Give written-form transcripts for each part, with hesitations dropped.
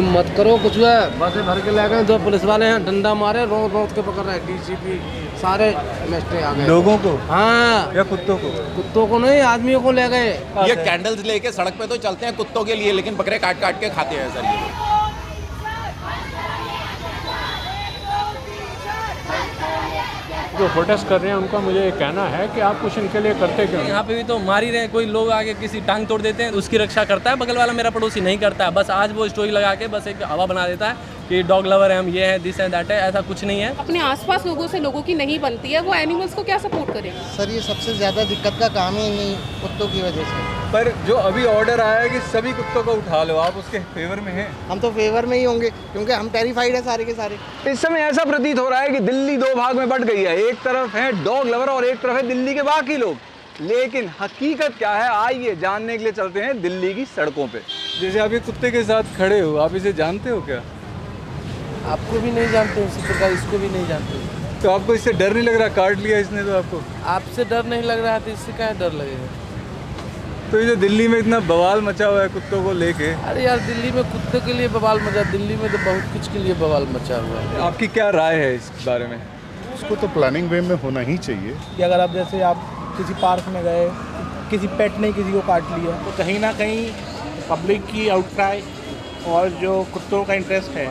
तुम मत करो कुछ है, बसें भर के ले गए, दो पुलिस वाले हैं डंडा मारे, रोज रोज के पकड़ रहे हैं, डीसीपी सारे एमएसटी आ गए। लोगों को? हाँ, या कुत्तों को? कुत्तों को नहीं, आदमियों को ले गए। ये कैंडल्स लेके सड़क पे तो चलते हैं कुत्तों के लिए, लेकिन बकरे काट काट के खाते हैं सर ये लोग। जो प्रोटेस्ट कर रहे हैं उनका मुझे ये कहना है कि आप कुछ इनके लिए करते क्यों? यहाँ पे भी तो मार ही रहे हैं, कोई लोग आके किसी टांग तोड़ देते हैं, उसकी रक्षा करता है बगल वाला मेरा पड़ोसी नहीं करता है। बस आज वो स्टोरी लगा के बस एक हवा बना देता है कि डॉग लवर है हम, ये है, दिस है, दैट है। ऐसा कुछ नहीं है। अपने आसपास लोगों से लोगों की नहीं बनती है, वो एनिमल्स को क्या सपोर्ट करेगा? सर ये सबसे ज़्यादा दिक्कत का काम ही नहीं कुत्तों की वजह से। पर जो अभी ऑर्डर आया है कि सभी कुत्तों को उठा लो, आप उसके फेवर में हैं? हम तो फेवर में ही होंगे क्योंकि हम टेरिफाइड है सारे के सारे। इस समय ऐसा प्रतीत हो रहा है कि दिल्ली दो भाग में बंट गई है, एक तरफ है डॉग लवर और एक तरफ है दिल्ली के बाकी लोग। लेकिन हकीकत क्या है, आइए जानने के लिए चलते हैं दिल्ली की सड़कों पे। जैसे आप ये कुत्ते के साथ खड़े हो, आप इसे जानते हो क्या? आपको भी नहीं जानते, उसी प्रकार इसको भी नहीं जानते। तो आपको इससे डर नहीं लग रहा? काट लिया इसने तो आपको। आपसे डर नहीं लग रहा है तो इससे क्या डर लगेगा? तो ये जो दिल्ली में इतना बवाल मचा हुआ है कुत्तों को लेके। अरे यार, दिल्ली में कुत्ते के लिए बवाल मचा, दिल्ली में तो बहुत कुछ के लिए बवाल मचा हुआ है। आपकी क्या राय है इस बारे में? इसको तो प्लानिंग वे में होना ही चाहिए कि अगर आप जैसे आप किसी पार्क में गए, किसी पेट ने किसी को काट लिया, तो कहीं ना कहीं पब्लिक की आउटक्राई और जो कुत्तों का इंटरेस्ट है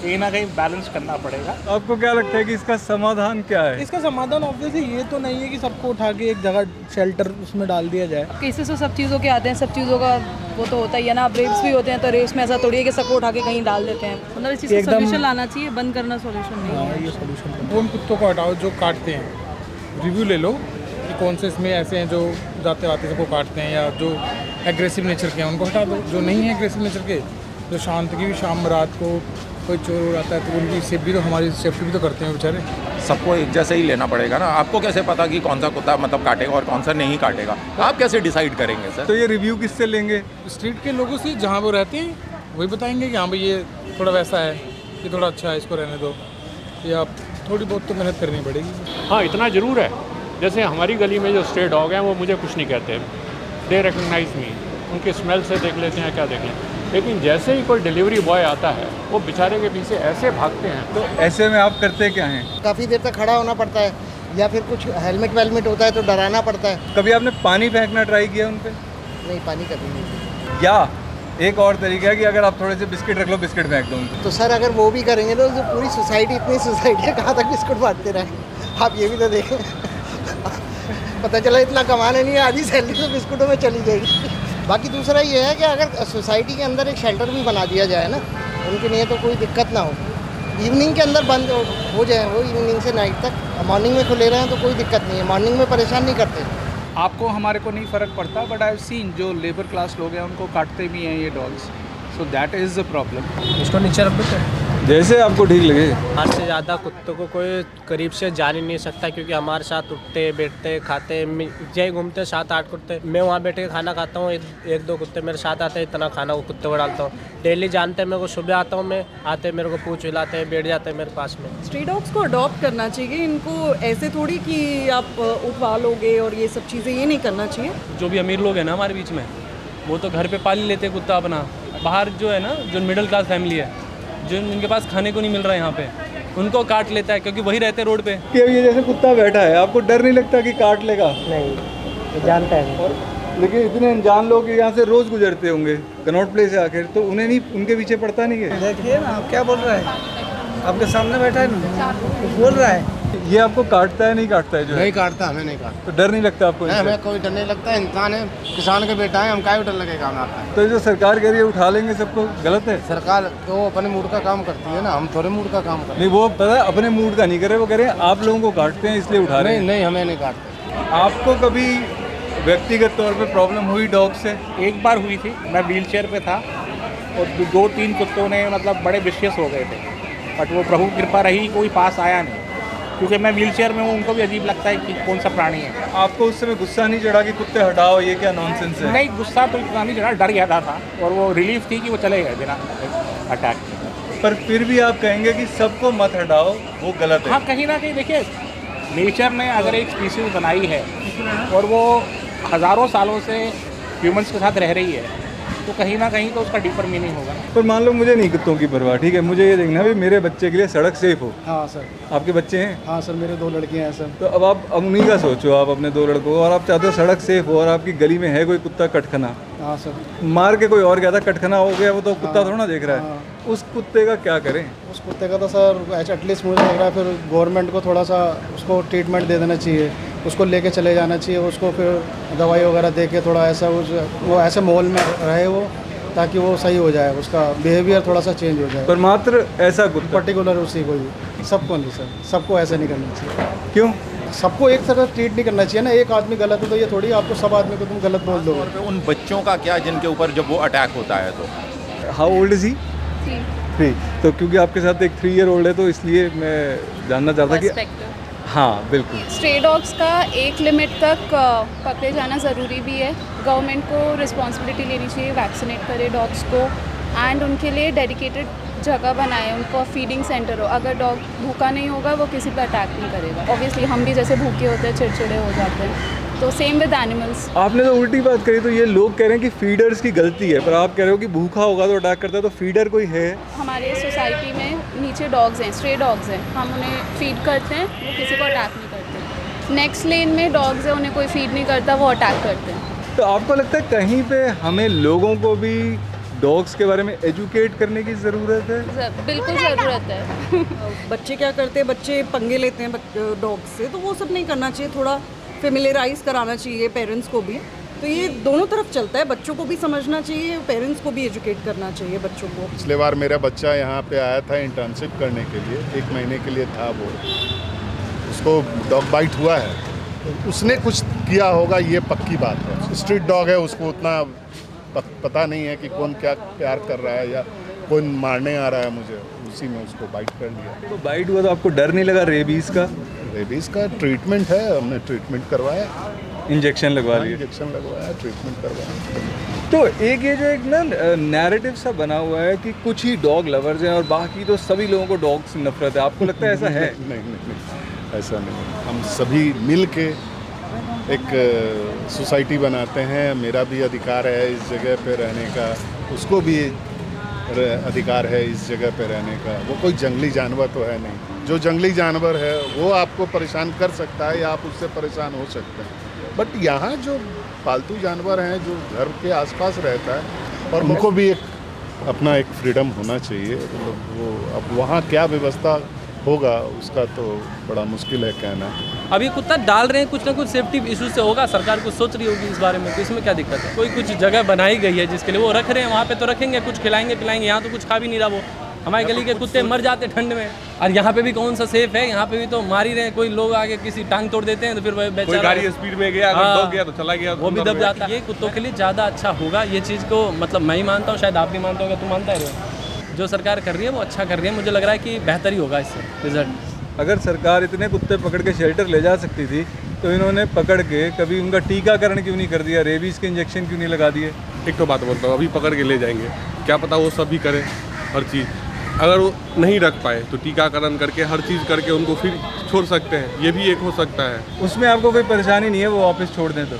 कहीं ना कहीं बैलेंस करना पड़ेगा। आपको क्या लगता है कि इसका समाधान क्या है? इसका समाधान ऑब्वियसली ये तो नहीं है कि सबको उठा के एक जगह शेल्टर उसमें डाल दिया जाए। केसेस तो सब चीज़ों के आते हैं, सब चीज़ों का वो तो होता ही है ना। अब रेप्स भी होते हैं तो रेप्स में ऐसा थोड़ी है कि सबको उठा के कहीं डाल देते हैं। मतलब इस चीज़ का सोल्यूशन लाना चाहिए, बंद करना सोल्यूशन नहीं है। ये सोल्यूशन उन कुत्तों को हटाओ जो काटते हैं, रिव्यू ले लो कि कौन से इसमें ऐसे हैं जो जाते आते सबको काटते हैं, या जो एग्रेसिव नेचर के हैं उनको हटा दो। जो नहीं है एग्रेसिव नेचर के, जो शांत की भी शाम रात को कोई चोर आता है तो उनकी सेफ्टी तो, हमारी सेफ्टी भी तो करते हैं बेचारे। सबको एक जैसे ही लेना पड़ेगा ना। आपको कैसे पता कि कौन सा कुत्ता मतलब काटेगा और कौन सा नहीं काटेगा? आप कैसे डिसाइड करेंगे सर? तो ये रिव्यू किससे लेंगे? स्ट्रीट के लोगों से, जहाँ वो रहते हैं वही बताएंगे कि हाँ भाई ये थोड़ा वैसा है, ये थोड़ा अच्छा है, इसको रहने दो, या थोड़ी बहुत तो मेहनत करनी पड़ेगी। हाँ, इतना ज़रूर है, जैसे हमारी गली में जो स्ट्रे डॉग हैं वो मुझे कुछ नहीं कहते, दे रिकग्नाइज मी, उनके स्मेल से देख लेते हैं क्या देख लें। लेकिन जैसे ही कोई डिलीवरी बॉय आता है वो बेचारे के पीछे ऐसे भागते हैं। तो ऐसे में आप करते क्या हैं? काफ़ी देर तक खड़ा होना पड़ता है, या फिर कुछ हेलमेट वेलमेट होता है तो डराना पड़ता है। कभी आपने पानी फेंकना ट्राई किया उन पे? नहीं, पानी कभी नहीं। या एक और तरीका है कि अगर आप थोड़े से बिस्किट रख लो, बिस्किट फेंक दो उनको। तो सर अगर वो भी करेंगे तो पूरी सोसाइटी, इतनी सोसाइटी है, कहाँ तक बिस्कुट बांटते रहें? आप ये भी तो देखें। पता चला इतना कमाने नहीं है, आधी सैलरी तो बिस्कुटों में चली जाएगी। बाकी दूसरा ये है कि अगर सोसाइटी के अंदर एक शेल्टर भी बना दिया जाए ना उनके लिए, तो कोई दिक्कत ना हो। इवनिंग के अंदर बंद हो जाए वो, इवनिंग से नाइट तक। मॉर्निंग में खुले रहें तो कोई दिक्कत नहीं है, मॉर्निंग में परेशान नहीं करते। आपको हमारे को नहीं फ़र्क पड़ता, बट आई हैव सीन जो लेबर क्लास लोग हैं उनको काटते भी हैं ये dogs, so that is the problem. इसको नीचे रख देते हैं जैसे आपको ठीक लगे। हद से ज़्यादा कुत्तों को कोई करीब से जा ही नहीं सकता, क्योंकि हमारे साथ उठते बैठते खाते जय घूमते 7-8 कुत्ते। मैं वहाँ बैठ के खाना खाता हूँ, एक दो कुत्ते मेरे साथ आते हैं, इतना खाना वो कुत्ते को डालता हूँ। डेली जानते हैं मेरे को, सुबह आता हूँ मैं, आते मेरे को पूछ हिलाते हैं, बैठ जाते हैं मेरे पास में। स्ट्रीट डॉग्स को अडॉप्ट करना चाहिए, इनको ऐसे थोड़ी कि आप उठवा लोगे और ये सब चीज़ें, ये नहीं करना चाहिए। जो भी अमीर लोग हैं ना हमारे बीच में, वो तो घर पे पाल लेते हैं कुत्ता अपना। बाहर जो है ना, जो मिडिल क्लास फैमिली है, जो जिनके पास खाने को नहीं मिल रहा है यहाँ पे, उनको काट लेता है क्योंकि वही रहते हैं रोड पे। कि ये जैसे कुत्ता बैठा है, आपको डर नहीं लगता कि काट लेगा? नहीं, जानता है। लेकिन इतने अनजान लोग यहाँ से रोज गुजरते होंगे कनॉट प्लेस से आखिर, तो उन्हें नहीं, उनके पीछे पड़ता नहीं है? देखिए ना, आप क्या बोल रहे हैं? आपके सामने बैठा है ना, कुछ बोल रहा है। ये आपको काटता है नहीं काटता है? जो नहीं काटता, हमें नहीं काटता। तो डर नहीं लगता आपको? हमें कोई डर नहीं लगता, इंसान है, किसान के बेटा है, हम क्या डर लगेगा हमें आता है। तो जो सरकार कह रही है उठा लेंगे सबको, गलत है? सरकार तो अपने मूड का काम करती है ना, हम थोड़े मूड का काम करते नहीं, वो पता है अपने मूड का नहीं करे, वो कह रहे हैं आप लोगों को काटते हैं इसलिए उठा रहे हैं। नहीं, हमें नहीं काटते। आपको कभी व्यक्तिगत तौर पे प्रॉब्लम हुई डॉग से? एक बार हुई थी, मैं व्हील चेयर पर था और 2-3 कुत्तों ने मतलब बड़े विशियस हो गए थे, बट वो प्रभु कृपा रही, कोई पास आया नहीं, क्योंकि मैं व्हील चेयर में हूँ। उनको भी अजीब लगता है कि कौन सा प्राणी है। आपको उस समय गुस्सा नहीं चढ़ा कि कुत्ते हटाओ, ये क्या नॉनसेंस है? नहीं, गुस्सा तो इतना नहीं चढ़ा, डर ज़्यादा था, और वो रिलीफ थी कि वो चले गए बिना अटैक के। पर फिर भी आप कहेंगे कि सबको मत हटाओ, वो गलत है? हाँ, कहीं ना कहीं देखिए, नेचर ने अगर एक स्पीसीज बनाई है और वो हज़ारों सालों से ह्यूमंस के साथ रह रही है, तो कहीं ना कहीं तो उसका डीपर मीनिंग होगा। पर मान लो मुझे नहीं कुत्तों की परवाह, ठीक है, मुझे ये देखना है भी मेरे बच्चे के लिए सड़क सेफ हो। हाँ सर। आपके बच्चे हैं? हाँ सर, मेरे 2 लड़कियाँ हैं सर। तो अब आप उन्हीं का सोचो, आप अपने 2 लड़कों को, और आप चाहते हो सड़क सेफ हो, और आपकी गली में है कोई कुत्ता कटखना, हाँ सर। मार के कोई और गया था, कटखना हो गया, वो तो कुत्ता थोड़ा ना देख रहा है। उस कुत्ते का क्या करें? उस कुत्ते का तो सर एटलीस्ट मुझे लग रहा है फिर गवर्नमेंट को थोड़ा सा उसको ट्रीटमेंट दे देना चाहिए, उसको लेके चले जाना चाहिए, उसको फिर दवाई वगैरह दे के थोड़ा ऐसा वो ऐसे माहौल में रहे वो, ताकि वो सही हो जाए, उसका बिहेवियर थोड़ा सा चेंज हो जाए। पर मात्र ऐसा कुत्ता पर्टिकुलर उसी को ही, सबको नहीं सर, सबको ऐसा नहीं करना चाहिए। क्यों? सबको एक तरह ट्रीट नहीं करना चाहिए ना। एक आदमी गलत है तो ये थोड़ी आपको सब आदमी को तुम गलत बोल दो। उन बच्चों का क्या जिनके ऊपर जब वो अटैक होता है तो? How old is he? 3। तो क्योंकि आपके साथ एक 3 ईयर ओल्ड है तो इसलिए मैं जानना चाहता कि हाँ बिल्कुल। स्ट्रे डॉग्स का एक लिमिट तक पकड़े जाना ज़रूरी भी है। गवर्नमेंट को रिस्पॉन्सिबिलिटी लेनी चाहिए, वैक्सीनेट करे डॉग्स को, एंड उनके लिए डेडिकेटेड जगह बनाए, उनको फीडिंग सेंटर हो। अगर डॉग भूखा नहीं होगा वो किसी पर अटैक नहीं करेगा। ऑब्वियसली हम भी जैसे भूखे होते हैं, चिड़चिड़े हो जाते हैं, तो सेम विद एनिमल्स। आपने तो उल्टी बात करी, तो ये लोग कह रहे हैं कि फीडर्स की गलती है, पर आप कह रहे हो कि भूखा होगा तो अटैक करता है, तो फीडर कोई है? हमारे सोसाइटी में नीचे डॉग्स हैं, स्ट्रे डॉग्स हैं, हम उन्हें फीड करते हैं, वो किसी को अटैक नहीं करते। नेक्स्ट लेन में डॉग्स हैं, उन्हें कोई फीड नहीं करता, वो अटैक करते हैं। तो आपको लगता है कहीं पे हमें लोगों को भी डॉग्स के बारे में एजुकेट करने की ज़रूरत है? बिल्कुल ज़रूरत है। बच्चे क्या करते हैं, बच्चे पंगे लेते हैं डॉग्स से, तो वो सब नहीं करना चाहिए, थोड़ा फेमिलियराइज कराना चाहिए पेरेंट्स को भी। तो ये दोनों तरफ चलता है, बच्चों को भी समझना चाहिए, पेरेंट्स को भी एजुकेट करना चाहिए बच्चों को। पिछले बार मेरा बच्चा यहाँ पे आया था इंटर्नशिप करने के लिए, 1 महीने के लिए था वो, उसको डॉग बाइट हुआ है, तो उसने कुछ किया होगा, ये पक्की बात है। स्ट्रीट डॉग है, उसको उतना पता नहीं है कि कौन क्या प्यार कर रहा है या कौन मारने आ रहा है मुझे, उसी में उसको बाइट कर लिया। तो बाइट हुआ तो आपको डर नहीं लगा रेबीज़ का? रेबीज़ का ट्रीटमेंट है, हमने ट्रीटमेंट करवाया, इंजेक्शन लगवा लिया। इंजेक्शन लगवाया, ट्रीटमेंट करवाया। तो एक ये जो एक ना नैरेटिव सा बना हुआ है कि कुछ ही डॉग लवर्स हैं और बाकी तो सभी लोगों को डॉग से नफरत है, आपको लगता है ऐसा है? नहीं, ऐसा नहीं। हम सभी मिल के एक सोसाइटी बनाते हैं, मेरा भी अधिकार है इस जगह पे रहने का, उसको भी अधिकार है इस जगह पे रहने का। वो कोई जंगली जानवर तो है नहीं, जो जंगली जानवर है वो आपको परेशान कर सकता है या आप उससे परेशान हो सकते हैं, बट यहाँ जो पालतू जानवर हैं जो घर के आसपास रहता है, और उनको भी एक अपना एक फ्रीडम होना चाहिए। तो वो अब वहाँ क्या व्यवस्था होगा उसका तो बड़ा मुश्किल है कहना। अभी कुत्ता डाल रहे हैं, कुछ ना कुछ सेफ्टी इशू से होगा, सरकार कुछ सोच रही होगी इस बारे में, तो इसमें क्या दिक्कत है? कोई कुछ जगह बनाई गई है जिसके लिए वो रख रहे हैं, वहाँ पे तो रखेंगे, कुछ खिलाएंगे पिलाएंगे। यहाँ तो कुछ खा भी नहीं रहा वो, हमारे गली के कुत्ते मर जाते ठंड में, और यहाँ पे भी कौन सा सेफ है? यहाँ पे भी तो मार ही रहे हैं, कोई लोग आगे किसी टांग तोड़ देते हैं तो फिर बेचारा गाड़ी स्पीड में गया, दब गया तो चला गया, वो भी दब जाता है। ये कुत्तों के लिए ज़्यादा अच्छा होगा, ये चीज़ को मतलब मैं ही मानता हूँ, शायद आप भी मानते होगा, तू मानता है? जो सरकार कर रही है वो अच्छा कर रही है, मुझे लग रहा है कि बेहतर ही होगा इससे रिजल्ट। अगर सरकार इतने कुत्ते पकड़ के शेल्टर ले जा सकती थी तो इन्होंने पकड़ के कभी उनका टीकाकरण क्यों नहीं कर दिया, रेबीज़ के इंजेक्शन क्यों नहीं लगा दिए? एक तो बात बोलता हूँ, अभी पकड़ के ले जाएंगे, क्या पता वो सब भी करें हर चीज़, अगर वो नहीं रख पाए तो टीकाकरण करके हर चीज़ करके उनको फिर छोड़ सकते हैं, ये भी एक हो सकता है। उसमें आपको कोई परेशानी नहीं है वो वापस छोड़ दें तो?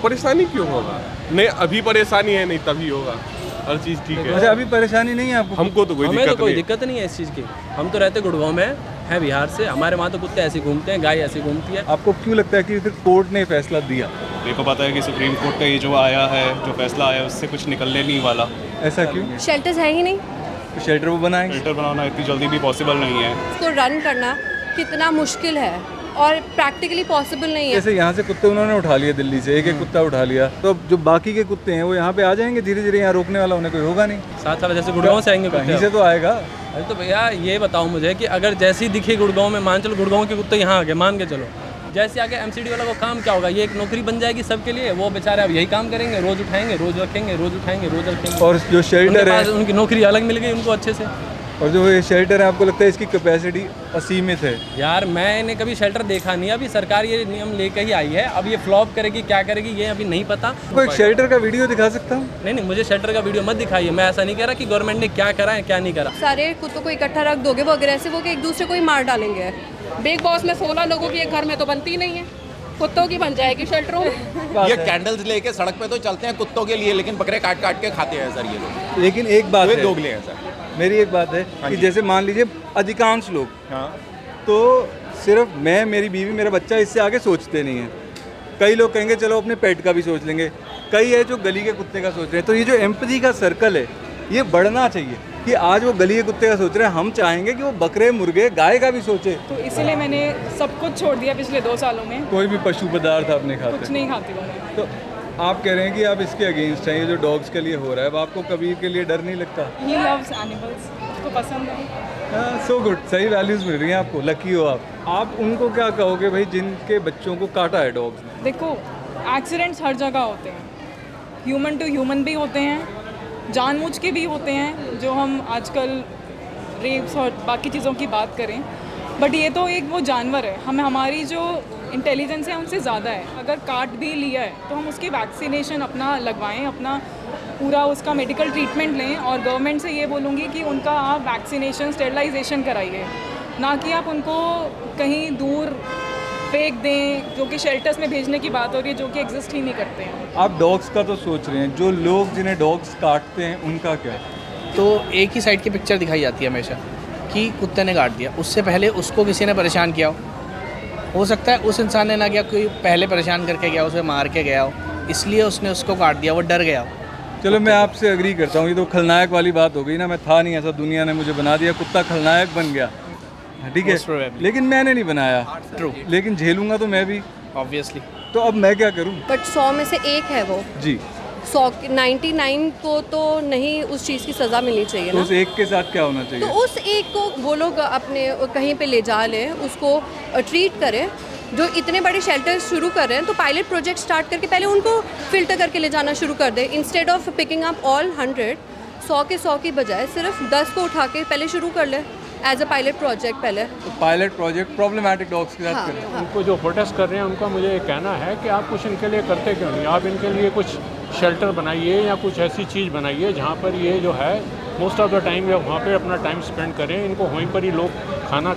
परेशानी क्यों होगा? नहीं अभी परेशानी है, नहीं तभी होगा, हर चीज़ ठीक है। अच्छा अभी परेशानी नहीं है आपको? हमको तो कोई दिक्कत नहीं है इस चीज़ की, हम तो रहते गुड़गांव में हैं, बिहार से, हमारे वहाँ तो कुत्ते ऐसे घूमते हैं, गाय ऐसी घूमती है। आपको क्यों लगता है कि फिर कोर्ट ने फैसला दिया? देखो पता है कि सुप्रीम कोर्ट का ये जो आया है, जो फैसला आया उससे कुछ निकलने नहीं वाला। ऐसा क्यों? शेल्टर्स है ही नहीं, तो शेल्टर वो बनाएंगे? शेल्टर बनाना इतनी जल्दी भी पॉसिबल नहीं है, उसको रन करना कितना मुश्किल है और प्रैक्टिकली पॉसिबल नहीं है। जैसे यहाँ से कुत्ते उन्होंने उठा लिए दिल्ली से, एक एक कुत्ता उठा लिया, तो जो बाकी के कुत्ते हैं वो यहाँ पे आ जाएंगे धीरे धीरे, यहाँ रोकने वाला उन्हें कोई होगा नहीं। साथ वाला जैसे गुड़गांव से आएंगे कहीं से तो आएगा। अरे तो भैया ये बताओ मुझे कि अगर जैसे ही दिखे गुड़गांव में, मान चलो गुड़गांव के कुत्ते यहाँ आ गए, मान के चलो, जैसे आगे एमसीडी वाला को काम क्या होगा? ये एक नौकरी बन जाएगी सबके लिए, वो बेचारे अब यही काम करेंगे, रोज उठाएंगे, रोज रखेंगे, रोज उठाएंगे, रोज रखेंगे। और जो शेल्टर है उनकी नौकरी अलग मिल गई उनको अच्छे से। और जो ये शेल्टर है आपको लगता है इसकी कैपेसिटी असीमित है? यार मैंने कभी शेल्टर देखा नहीं, अभी सरकार ये नियम लेकर ही आई है, अब ये फ्लॉप करेगी क्या करेगी ये अभी नहीं पता। कोई शेल्टर का वीडियो दिखा सकता हूँ? नहीं, मुझे शेल्टर का वीडियो मत दिखाइए, मैं ऐसा नहीं कह रहा कि गवर्नमेंट ने क्या करा है क्या नहीं करा। सारे कुत्तों को इकट्ठा रख दोगे वो अग्रेसिव होकर एक दूसरे को ही मार डालेंगे। बिग बॉस में 16 लोगों की एक घर में तो बनती नहीं है, कुत्तों की बन जाएगी शेल्टरों में। ये कैंडल्स लेके सड़क पे तो चलते हैं कुत्तों के लिए, लेकिन बकरे काट काट के खाते हैं सर ये लोग। लेकिन एक बात वे है, दोगले हैं सर। मेरी एक बात है कि जैसे मान लीजिए अधिकांश लोग, तो सिर्फ मैं, मेरी बीवी, मेरा बच्चा, इससे आगे सोचते नहीं हैं। कई लोग कहेंगे चलो अपने पेट का भी सोच लेंगे, कई है जो गली के कुत्ते का सोच रहे हैं। तो ये जो एम्पैथी का सर्कल है ये बढ़ना चाहिए कि आज वो गली के कुत्ते का सोच रहे हैं, हम चाहेंगे कि वो बकरे, मुर्गे, गाय का भी सोचे। तो इसीलिए मैंने सब कुछ छोड़ दिया पिछले 2 सालों में। कोई भी पशु पदार्थ आप नहीं खाते? कुछ नहीं खाती हूँ मैं। तो आप कह रहे हैं कि आप इसके अगेंस्ट हैं, ये जो डॉग्स के लिए हो रहा है, अब आपको कबीर के लिए डर नहीं लगता? ही लव्स एनिमल्स, उसको पसंद है। सो गुड, सही वैल्यूज़ मिल रही हैं आपको, लकी हो आप उनको क्या कहोगे भाई जिनके बच्चों को काटा है डॉग्स ने? देखो, एक्सीडेंट्स हर जगह होते हैं, ह्यूमन टू ह्यूमन भी होते हैं, जानबूझ के भी होते हैं, जो हम आजकल रेप्स और बाकी चीज़ों की बात करें, बट ये तो एक वो जानवर है, हमें हमारी जो इंटेलिजेंस है उनसे ज़्यादा है। अगर काट भी लिया है तो हम उसकी वैक्सीनेशन अपना लगवाएं, अपना पूरा उसका मेडिकल ट्रीटमेंट लें, और गवर्नमेंट से ये बोलूँगी कि उनका आप वैक्सीनेशन, स्टेरिलाइजेशन कराइए, ना कि आप उनको कहीं दूर फेंक दें, जो कि शेल्टर्स में भेजने की बात हो रही है, जो कि एग्जिस्ट ही नहीं करते हैं। आप डॉग्स का तो सोच रहे हैं, जो लोग जिन्हें डॉग्स काटते हैं उनका क्या? तो एक ही साइड की पिक्चर दिखाई जाती है हमेशा कि कुत्ते ने काट दिया, उससे पहले उसको किसी ने परेशान किया हो सकता है उस इंसान ने ना किया, कोई पहले परेशान करके गया, उसे मार के गया हो, इसलिए उसने उसको काट दिया, वो डर गया हो। चलो मैं आपसे एग्री करता हूँ, ये तो खलनायक वाली बात हो गई ना, मैं था नहीं ऐसा, दुनिया ने मुझे बना दिया, कुत्ता खलनायक बन गया, ठीक है, लेकिन मैंने नहीं बनाया। ट्रू। लेकिन झेलूंगा तो मैं भी, ऑब्वियसली। तो अब मैं क्या करूँ? बट 100 में से एक है वो जी, 99 को तो नहीं उस चीज़ की सज़ा मिलनी चाहिए तो ना। उस एक के साथ क्या होना चाहिए? तो उस एक को वो लोग अपने कहीं पे ले जा लें, उसको ट्रीट करें। जो इतने बड़े शेल्टर शुरू कर रहे हैं तो पायलट प्रोजेक्ट स्टार्ट करके पहले उनको फ़िल्टर करके ले जाना शुरू कर दें, instead of picking up all 100 की बजाय सिर्फ 10 को उठा के पहले शुरू कर ले एज अ पायलट प्रोजेक्ट पहले। तो पायलट प्रोजेक्ट प्रॉब्लमेटिक डॉग्स के साथ करें। उनको जो प्रोटेस्ट कर रहे हैं उनका मुझे कहना है कि आप कुछ इनके लिए करते क्यों नहीं, आप इनके लिए कुछ शेल्टर बनाइए या कुछ ऐसी चीज़ बनाइए जहाँ पर ये जो है मोस्ट ऑफ द टाइम या वहाँ पे अपना टाइम स्पेंड करें, इनको वहीं पर ही लोग खाना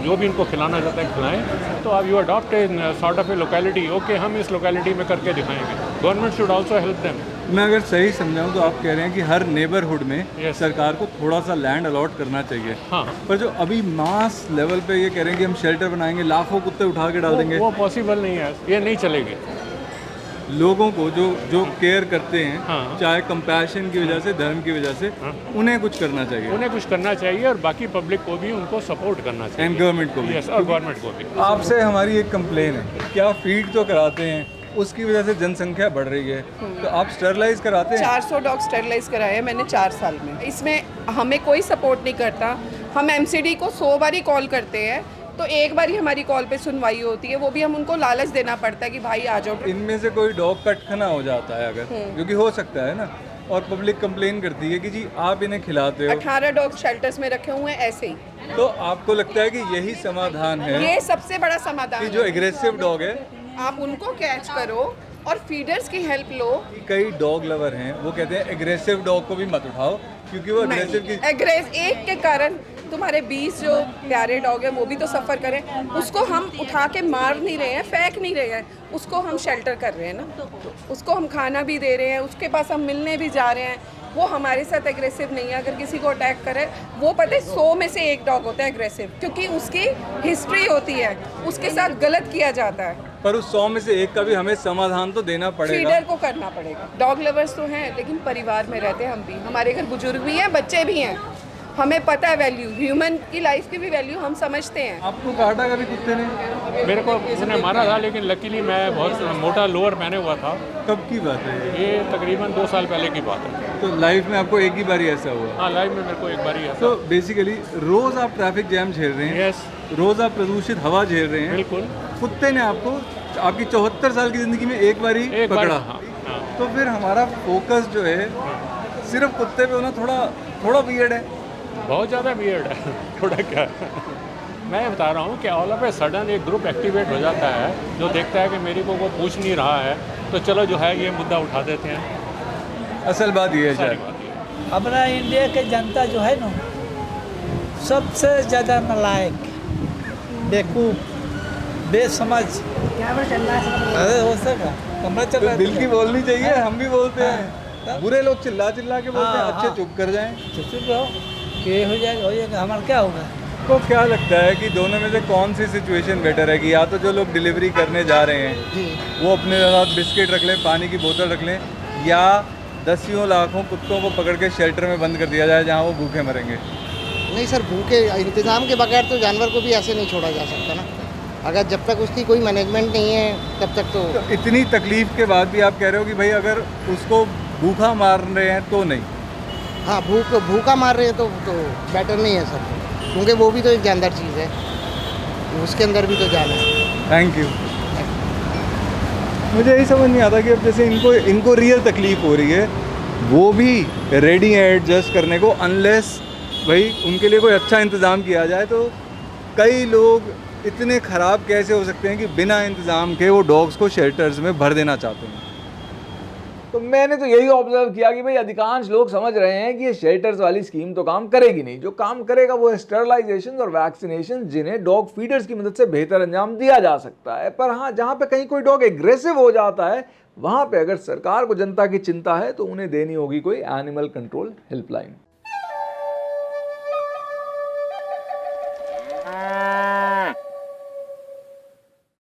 जो भी इनको खिलाना चाहते हैं खिलाएं। तो आप you adopt a sort of A locality, okay हम इस लोकेलिटी में करके दिखाएंगे, government should also help them. मैं अगर सही समझाऊँ तो आप कह रहे हैं कि हर नेबरहुड में सरकार को थोड़ा सा लैंड अलॉट करना चाहिए। हाँ। पर जो अभी मास लेवल पे ये कह रहे हैं कि हम शेल्टर बनाएंगे, लाखों कुत्ते उठा के डाल देंगे, वो पॉसिबल नहीं है, ये नहीं चलेगी। लोगों को जो केयर करते हैं, चाहे कंपैशन की वजह से, धर्म की वजह से, उन्हें कुछ करना चाहिए। उन्हें कुछ करना चाहिए और बाकी पब्लिक को भी उनको सपोर्ट करना चाहिए, एंड गवर्नमेंट को भी। यस, और गवर्नमेंट को भी। आपसे हमारी एक कंप्लेन है, क्या फीड तो कराते हैं, उसकी वजह से जनसंख्या बढ़ रही है, तो आप स्टरलाइज कराते हैं? 400 डॉग स्टरलाइज कराए हैं मैंने 4 साल में। इसमें हमें कोई सपोर्ट नहीं करता, हम एमसीडी को 100 बार ही कॉल करते हैं, तो एक बार ही हमारी कॉल पे सुनवाई होती है, वो भी हम उनको लालच देना पड़ता है कि भाई आ जाओ। इनमें से कोई डॉग कटखना हो जाता है अगर, क्योंकि हो सकता है ना, और पब्लिक कंप्लेन करती है कि जी आप इन्हें खिलाते हो। 18 डॉग शेल्टर्स में रखे हुए हैं ऐसे ही। तो आपको लगता है कि यही समाधान है? ये सबसे बड़ा समाधान कि जो एग्रेसिव डॉग है आप उनको कैच करो और फीडर्स की हेल्प लो। कई डॉग लवर हैं, वो कहते हैं एग्रेसिव डॉग को भी मत उठाओ क्योंकि वो एग्रेसिव की एक के कारण तुम्हारे 20 जो प्यारे डॉग हैं वो भी तो सफ़र करें। उसको हम उठा के मार नहीं रहे हैं, फेंक नहीं रहे हैं, उसको हम शेल्टर कर रहे हैं ना, उसको हम खाना भी दे रहे हैं, उसके पास हम मिलने भी जा रहे हैं। वो हमारे साथ एग्रेसिव नहीं है। अगर किसी को अटैक करे, वो पता है 100 में से एक डॉग होता है एग्रेसिव, क्योंकि उसकी हिस्ट्री होती है, उसके साथ गलत किया जाता है। पर उस 100 में से एक का भी हमें समाधान तो देना पड़ेगा। फीडर को करना पड़ेगा। डॉग लवर्स तो हैं, लेकिन परिवार में रहते हैं हम भी, हमारे घर बुजुर्ग भी हैं, बच्चे भी हैं, हमें पता है वैल्यू, ह्यूमन की लाइफ की भी वैल्यू हम समझते हैं। आपको काटा कभी कुत्ते ने? मेरे को उसने मारा था, लेकिन लकीली मैं बहुत मोटा लोअर पहने हुआ था। कब की बात है ये? तकरीबन 2 साल पहले की बात है। तो लाइफ में आपको एक ही बार ऐसा हुआ? हाँ, लाइफ में मेरे को एक बार ही ऐसा। तो बेसिकली रोज़ आप ट्रैफिक जैम झेल रहे हैं, रोज़ आप प्रदूषित हवा झेल रहे हैं, बिल्कुल। कुत्ते ने आपको आपकी 74 साल की ज़िंदगी में एक बार ही पकड़ा। तो फिर हमारा फोकस जो है सिर्फ कुत्ते पे होना थोड़ा वियर्ड है। बहुत ज़्यादा वियर्ड है। थोड़ा क्या मैं बता रहा हूँ कि ऑल ऑफ ए सडन एक ग्रुप एक्टिवेट हो जाता है जो देखता है कि मेरी को पूछ नहीं रहा है, तो चलो जो है ये मुद्दा उठा देते हैं। असल बात ये है अपना इंडिया के जनता जो है ना, सबसे ज़्यादा नालायक, बेवकूफ़, बेसमझ अरे हो सका कमरा चल रहा है दिल की बोलनी चाहिए, हम भी बोलते हैं। बुरे लोग चिल्ला चिल्ला के बोलते हैं, अच्छे चुप कर जाएं। चुप रहो कि हो जाएगा हमारा क्या होगा। को क्या लगता है कि दोनों में से कौन सी सिचुएशन बेटर है कि या तो जो लोग डिलीवरी करने जा रहे हैं वो अपने साथ बिस्किट रख लें, पानी की बोतल रख लें, या दसियों लाखों कुत्तों को पकड़ के शेल्टर में बंद कर दिया जाए जहाँ वो भूखे मरेंगे? नहीं सर, भूखे इंतज़ाम के बगैर तो जानवर को भी ऐसे नहीं छोड़ा जा सकता ना। अगर जब तक उसकी कोई मैनेजमेंट नहीं है तब तक तो इतनी तकलीफ के बाद भी आप कह रहे हो कि भाई अगर उसको भूखा मार रहे हैं तो नहीं? हाँ, भूखा मार रहे हैं तो बेटर नहीं है सर, क्योंकि वो भी तो एक जानदार चीज़ है, उसके अंदर भी तो जान है। Thank you. मुझे यही समझ नहीं आता कि अब जैसे इनको रियल तकलीफ हो रही है, वो भी रेडी हैं एडजस्ट करने को, अनलेस भाई उनके लिए कोई अच्छा इंतज़ाम किया जाए। तो कई लोग इतने ख़राब कैसे हो सकते हैं कि बिना इंतज़ाम के वो डॉग्स को शेल्टर्स में भर देना चाहते हैं? तो मैंने तो यही ऑब्जर्व किया कि भाई अधिकांश लोग समझ रहे हैं कि ये शेल्टर्स वाली स्कीम तो काम करेगी नहीं। जो काम करेगा वो है स्टरलाइजेशन और वैक्सीनेशन, जिन्हें डॉग फीडर्स की मदद से बेहतर अंजाम दिया जा सकता है। पर हाँ, जहाँ पे कहीं कोई डॉग एग्रेसिव हो जाता है, वहाँ पे अगर सरकार को जनता की चिंता है तो उन्हें देनी होगी कोई एनिमल कंट्रोल हेल्पलाइन।